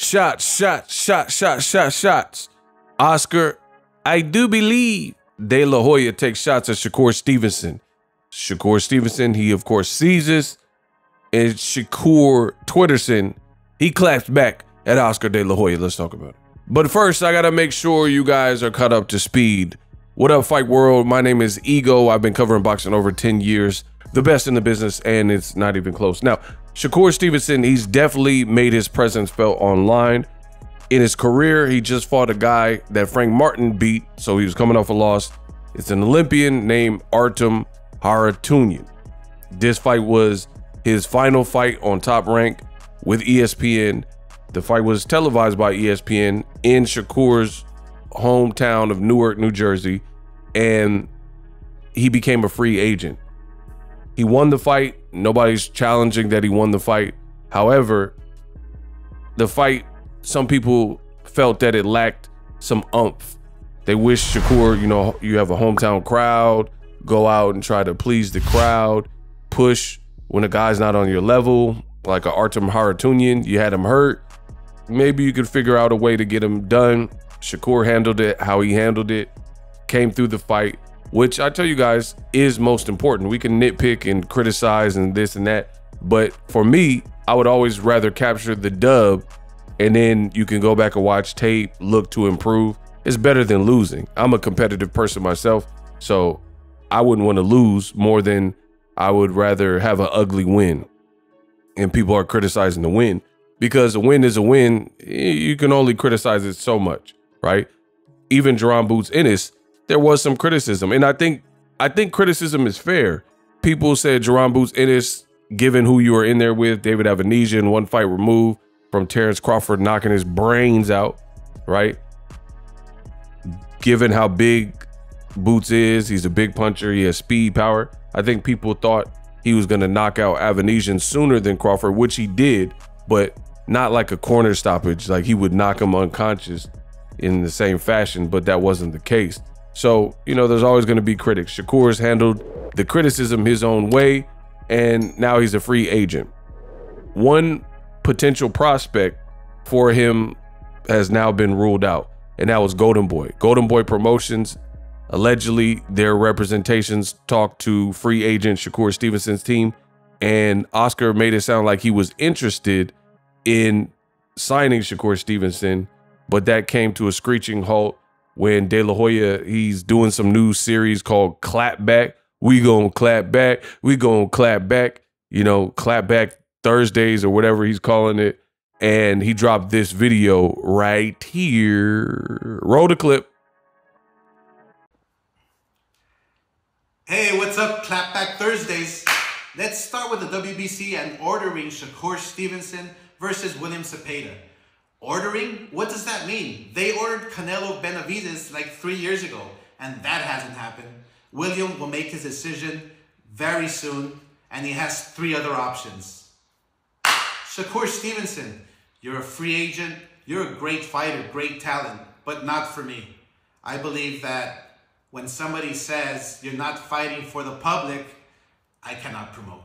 Shots. Oscar, I do believe De La Hoya takes shots at Shakur Stevenson. Shakur Stevenson, he of course seizes, and Shakur Twitterson, he claps back at Oscar De La Hoya. Let's talk about it. But first, I gotta make sure you guys are caught up to speed. What up, Fight World? My name is Ego. I've been covering boxing over 10 years, the best in the business, and it's not even close. Now, Shakur Stevenson, he's definitely made his presence felt online. In his career, he just fought a guy that Frank Martin beat, so he was coming off a loss. It's an Olympian named Artem Harutyunyan. This fight was his final fight on Top Rank with ESPN. The fight was televised by ESPN in Shakur's hometown of Newark, New Jersey, and he became a free agent. He won the fight. Nobody's challenging that he won the fight. However, the fight, some people felt that it lacked some oomph. They wish Shakur, you have a hometown crowd, go out and try to please the crowd, push when a guy's not on your level, like a Artem Harutyunyan, you had him hurt. Maybe you could figure out a way to get him done. Shakur handled it how he handled it, came through the fight, which I tell you guys is most important. We can nitpick and criticize and this and that, but for me, I would always rather capture the dub and then you can go back and watch tape, look to improve. It's better than losing. I'm a competitive person myself, so I wouldn't want to lose more than I would rather have an ugly win. And people are criticizing the win because a win is a win. You can only criticize it so much, right? Even Jerome Boots Ennis, there was some criticism, and I think criticism is fair. People said Jerome Boots Ennis, given who you were in there with, David Avanesyan, and one fight removed from Terrence Crawford knocking his brains out, right? Given how big Boots is, he's a big puncher, he has speed, power. I think people thought he was gonna knock out Avanesyan sooner than Crawford, which he did, but not like a corner stoppage, like he would knock him unconscious in the same fashion, but that wasn't the case. So, there's always gonna be critics. Shakur's handled the criticism his own way, and now he's a free agent. One potential prospect for him has now been ruled out, and that was Golden Boy. Golden Boy Promotions, allegedly their representations talked to free agent Shakur Stevenson's team, and Oscar made it sound like he was interested in signing Shakur Stevenson, but that came to a screeching halt when De La Hoya, he's doing some new series called Clap Back. We gonna clap back. We gonna clap back. Clap back Thursdays or whatever he's calling it. And he dropped this video right here. Roll the clip. Hey, what's up, Clapback Thursdays? Let's start with the WBC and ordering Shakur Stevenson versus William Cepeda. Ordering? What does that mean? They ordered Canelo Benavidez like 3 years ago, and that hasn't happened. William will make his decision very soon, and he has 3 other options. Shakur Stevenson, you're a free agent, you're a great fighter, great talent, but not for me. I believe that when somebody says you're not fighting for the public, I cannot promote.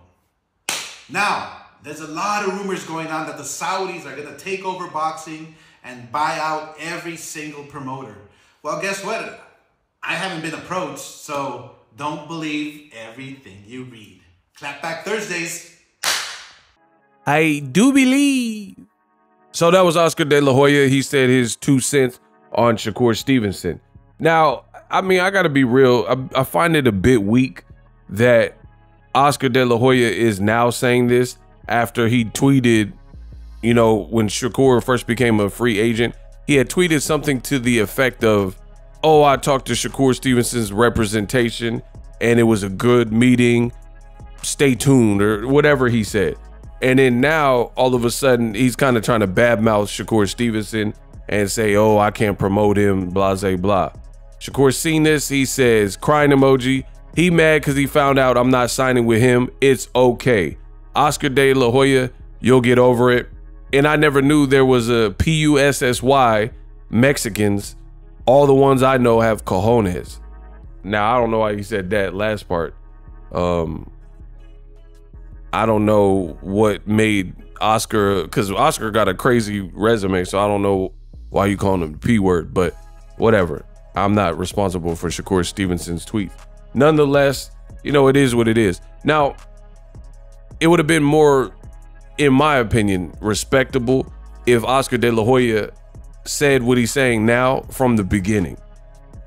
Now, there's a lot of rumors going on that the Saudis are going to take over boxing and buy out every single promoter. Well, guess what? I haven't been approached, so don't believe everything you read. Clapback Thursdays. I do believe. So that was Oscar De La Hoya. He said his 2 cents on Shakur Stevenson. Now, I got to be real. I find it a bit weak that Oscar De La Hoya is now saying this after he tweeted, when Shakur first became a free agent, he had tweeted something to the effect of, oh, I talked to Shakur Stevenson's representation and it was a good meeting. Stay tuned, or whatever he said. And then now, all of a sudden, he's kind of trying to badmouth Shakur Stevenson and say, oh, I can't promote him, blah, blah, blah. Shakur's seen this. He says, crying emoji. He mad because he found out I'm not signing with him. It's okay. Oscar De La Hoya, you'll get over it. And I never knew there was a P-U-S-S-Y, Mexicans. All the ones I know have cojones. Now, I don't know why he said that last part. I don't know what made Oscar, because Oscar got a crazy resume, so I don't know why you calling him the P word, but whatever. I'm not responsible for Shakur Stevenson's tweet. Nonetheless, you know, it is what it is. Now, it would have been more, in my opinion, respectable if Oscar De La Hoya said what he's saying now from the beginning.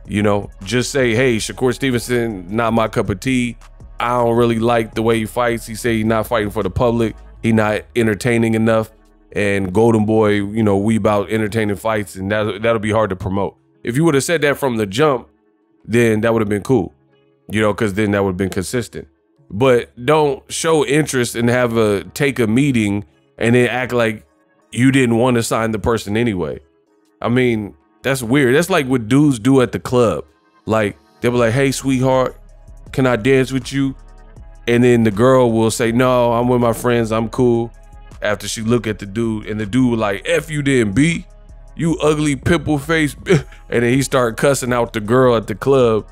You know, just say, hey, Shakur Stevenson, not my cup of tea. I don't really like the way he fights. He say he's not fighting for the public. He not entertaining enough. And Golden Boy, you know, we about entertaining fights, and that'll be hard to promote. If you would have said that from the jump, then that would have been cool, you know, because then that would have been consistent. But don't show interest and take a meeting and then act like you didn't want to sign the person anyway. I mean, that's weird. That's like what dudes do at the club. Like, they'll be like, hey, sweetheart, can I dance with you? And then the girl will say, no, I'm with my friends, I'm cool. After she look at the dude, and the dude will like, F you then, B, you ugly pimple face. And then he start cussing out the girl at the club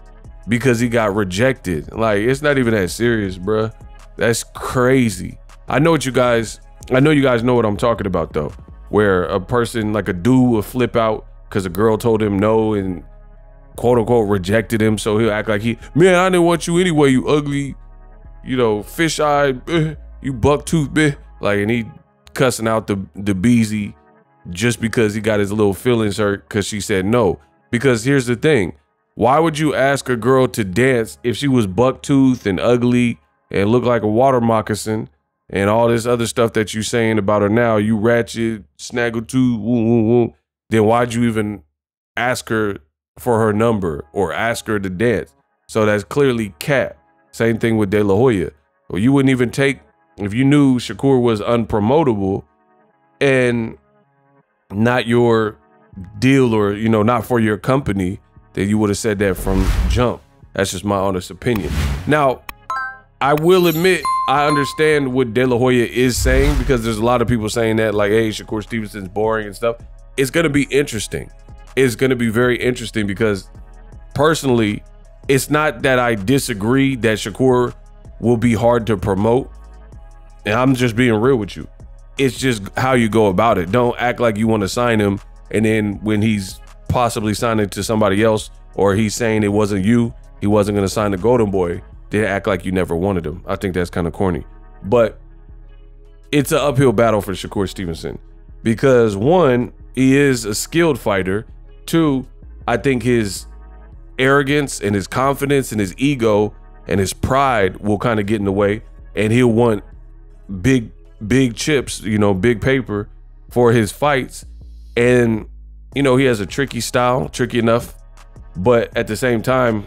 because he got rejected. Like, it's not even that serious, bruh. That's crazy. I know you guys know what I'm talking about though, where a person, like a dude, will flip out because a girl told him no and quote unquote rejected him. So he'll act like man, I didn't want you anyway, you ugly, you know, fish-eyed, you buck-tooth, like, and he cussing out the Beezy just because he got his little feelings hurt because she said no. Because here's the thing. Why would you ask a girl to dance if she was buck-toothed and ugly and looked like a water moccasin and all this other stuff that you saying about her now? You ratchet, snaggletooth, woo, woo, woo. Then why'd you even ask her for her number or ask her to dance? So that's clearly cap. Same thing with De La Hoya. Well, you wouldn't even take, if you knew Shakur was unpromotable and not your deal, or, you know, not for your company, then you would have said that from jump. That's just my honest opinion. Now, I will admit, I understand what De La Hoya is saying, because there's a lot of people saying that, like, hey, Shakur Stevenson's boring and stuff. It's going to be interesting. It's going to be very interesting because personally, it's not that I disagree that Shakur will be hard to promote. And I'm just being real with you. It's just how you go about it. Don't act like you want to sign him, and then when he's possibly signing to somebody else, or he's saying it wasn't you, he wasn't going to sign the Golden Boy, then act like you never wanted him. I think that's kind of corny. But it's an uphill battle for Shakur Stevenson because, one, he is a skilled fighter. Two, I think his arrogance and his confidence and his ego and his pride will kind of get in the way, and he'll want big chips, you know, big paper for his fights. And, you know, he has a tricky style, tricky enough, but at the same time,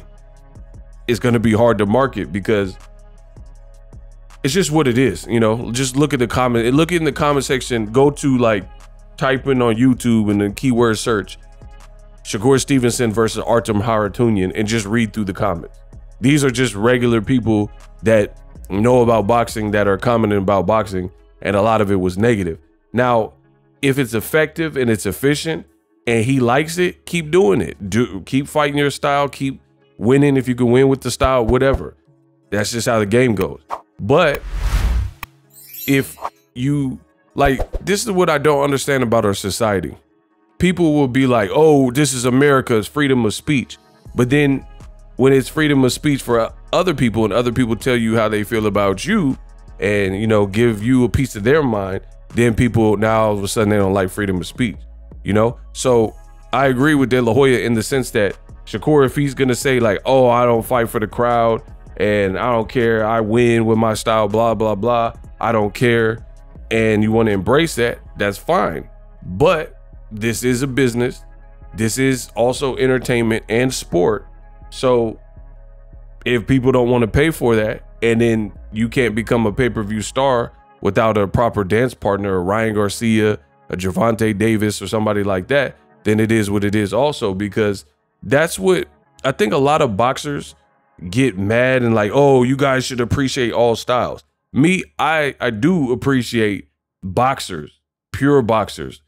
it's going to be hard to market because it's just what it is. You know, just look at the comment, look in the comment section, go to, like, type in on YouTube and then keyword search Shakur Stevenson versus Artem Haratunian and just read through the comments. These are just regular people that know about boxing, that are commenting about boxing, and a lot of it was negative. Now, if it's effective and it's efficient and he likes it, keep doing it. Keep fighting your style, keep winning if you can win with the style, whatever. That's just how the game goes. But if you, like, this is what I don't understand about our society. People will be like, oh, this is America's freedom of speech. But then when it's freedom of speech for other people and other people tell you how they feel about you and, you know, give you a piece of their mind, then people now all of a sudden they don't like freedom of speech, you know? So I agree with De La Hoya in the sense that Shakur, if he's going to say like, oh, I don't fight for the crowd and I don't care, I win with my style, blah, blah, blah, I don't care, and you want to embrace that, that's fine. But this is a business. This is also entertainment and sport. So if people don't want to pay for that, and then you can't become a pay-per-view star without a proper dance partner, a Ryan Garcia, a Gervonta Davis, or somebody like that, then it is what it is also, because that's what I think a lot of boxers get mad and like, oh, you guys should appreciate all styles. Me, I do appreciate boxers, pure boxers.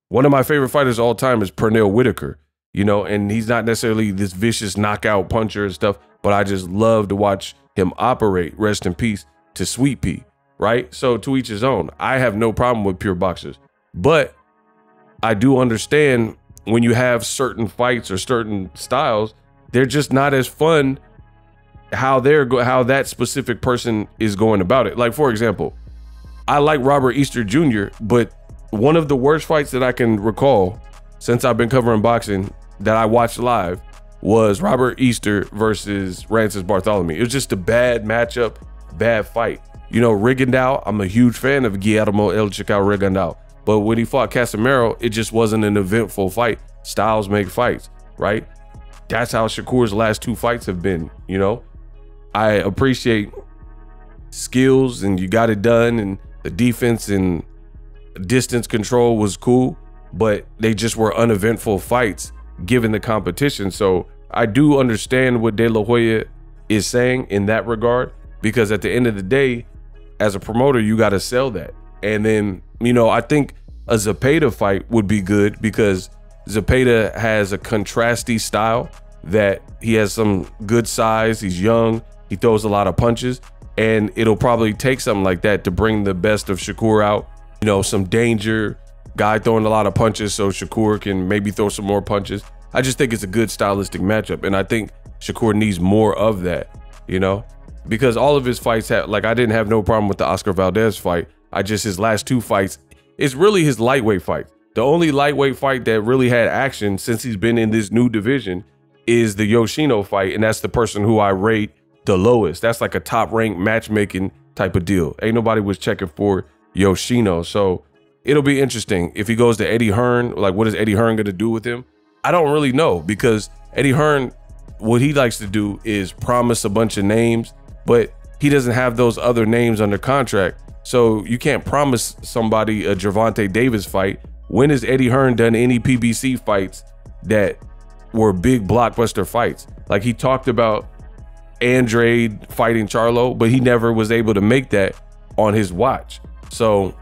One of my favorite fighters of all time is Pernell Whitaker, you know, and he's not necessarily this vicious knockout puncher and stuff, but I just love to watch him operate. Rest in peace to Sweet Pea, right? So to each his own. I have no problem with pure boxers, but I do understand when you have certain fights or certain styles, they're just not as fun how that specific person is going about it. Like, for example, I like Robert Easter Jr., but one of the worst fights that I can recall since I've been covering boxing that I watched live was Robert Easter versus Francis Bartholomew. It was just a bad matchup, bad fight. You know, Rigondeaux, I'm a huge fan of Guillermo El Chicao Rigondeaux, but when he fought Casemiro, it just wasn't an eventful fight. Styles make fights, right? That's how Shakur's last 2 fights have been, you know? I appreciate skills and you got it done, and the defense and distance control was cool, but they just were uneventful fights given the competition. So I do understand what De La Hoya is saying in that regard, because at the end of the day, as a promoter, you got to sell that. And then, you know, I think a Zepeda fight would be good because Zepeda has a contrasty style, that he has some good size, he's young, he throws a lot of punches, and it'll probably take something like that to bring the best of Shakur out. You know, some danger, guy throwing a lot of punches so Shakur can maybe throw some more punches. I just think it's a good stylistic matchup, and I think Shakur needs more of that, you know, because all of his fights have, like, I didn't have no problem with the Oscar Valdez fight. His last 2 fights, it's really his lightweight fight. The only lightweight fight that really had action since he's been in this new division is the Yoshino fight, and that's the person who I rate the lowest. That's like a top-ranked matchmaking type of deal. Ain't nobody was checking for Yoshino. So it'll be interesting if he goes to Eddie Hearn. Like, what is Eddie Hearn going to do with him? I don't really know, because Eddie Hearn, what he likes to do is promise a bunch of names, but he doesn't have those other names under contract. So you can't promise somebody a Gervonta Davis fight. When has Eddie Hearn done any PBC fights that were big blockbuster fights? Like, he talked about Andrade fighting Charlo, but he never was able to make that on his watch. So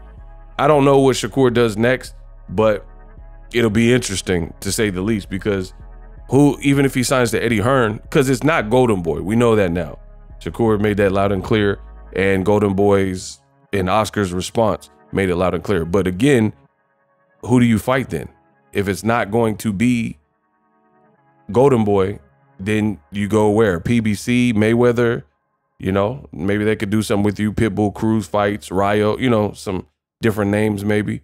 I don't know what Shakur does next, but it'll be interesting to say the least, because even if he signs to Eddie Hearn, because it's not Golden Boy, we know that now. Shakur made that loud and clear, and Golden Boy's and Oscar's response made it loud and clear. But again, who do you fight then? If it's not going to be Golden Boy, then you go where? PBC, Mayweather, you know, maybe they could do something with you. Pitbull, Cruz fights, Rayo, you know, some different names maybe.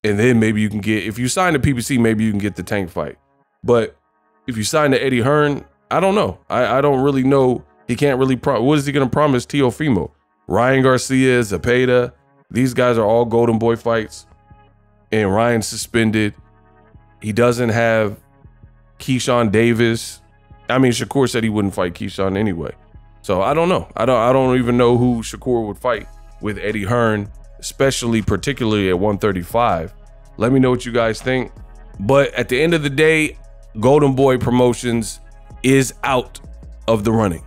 And then maybe you can get, if you sign to PBC, maybe you can get the Tank fight. But if you sign to Eddie Hearn, I don't know. I don't really know. He can't really, what is he going to promise Teofimo? Ryan Garcia, Zepeda, these guys are all Golden Boy fights. And Ryan's suspended. He doesn't have Keyshawn Davis. I mean, Shakur said he wouldn't fight Keyshawn anyway. So I don't know. I don't even know who Shakur would fight with Eddie Hearn, particularly at 135. Let me know what you guys think. But at the end of the day, Golden Boy Promotions is out of the running.